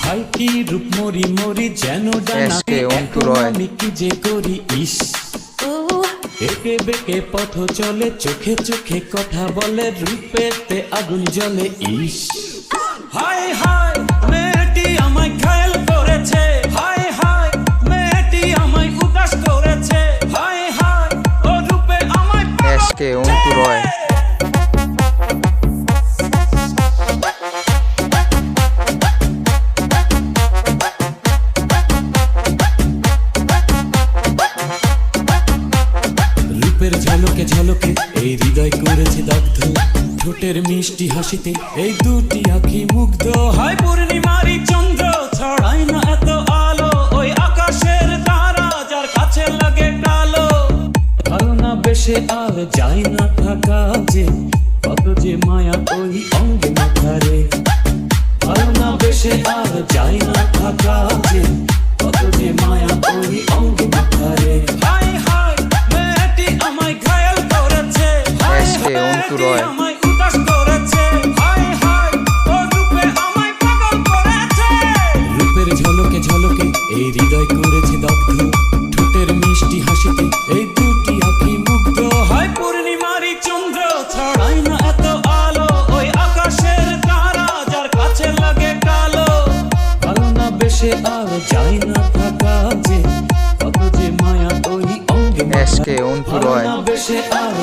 high কি রূপ মরি মরি যেন ডানাতে আমি কি যে করি ইস একে বেকে পথ চলে চোখে চোখে কথা বলে রূপেতে আগুন জ্বলে ইস হাই হাই মেয়েটি আমায় ঘায়েল করেছে হাই হাই মেয়েটি আমায় উদাস করেছে হাই হাই ও রূপে আমায় এসকে অন্তু রয় ঝলকে ঝলকে এই হৃদয় করেছে দগ্ধ ঠোঁটের মিষ্টি হাসিতে এই দুটি আঁখি মুগ্ধ হয় পূর্ণিমারি চন্দ্র ছড়ায় না এত আলো ওই আকাশের তারা যার কাছে লাগে কালো ভালো না বেশে আর যায় না থাকা যে কত যে মায়া ওই অঙ্গে মাথারে ভালো না বেশে আর যায় না থাকা যে কত যে মায়া ওই অঙ্গে মাথারে হাই হাই মেয়েটি আমায় ঘায়েল করেছে এসকে অন্তু রয় আমায় উদাস করেছে হাই হাই ও রূপে আমায় পাগল করেছে রূপের ঝলকে ঝলকে এই হৃদয় করেছে দগ্ধ ঠোঁটের মিষ্টি হাসিতে এই দুটি আঁখি মুগ্ধ হয় পূর্ণিমারি চন্দ্র ছড়ায় না এত আলো ওই আকাশের তারা যার কাছে লাগে কালো ভালো না বেশে আর যায় না থাকা যে কত যে মায়া ওই অঙ্গে এসকে অন্তু রয় বেশে আর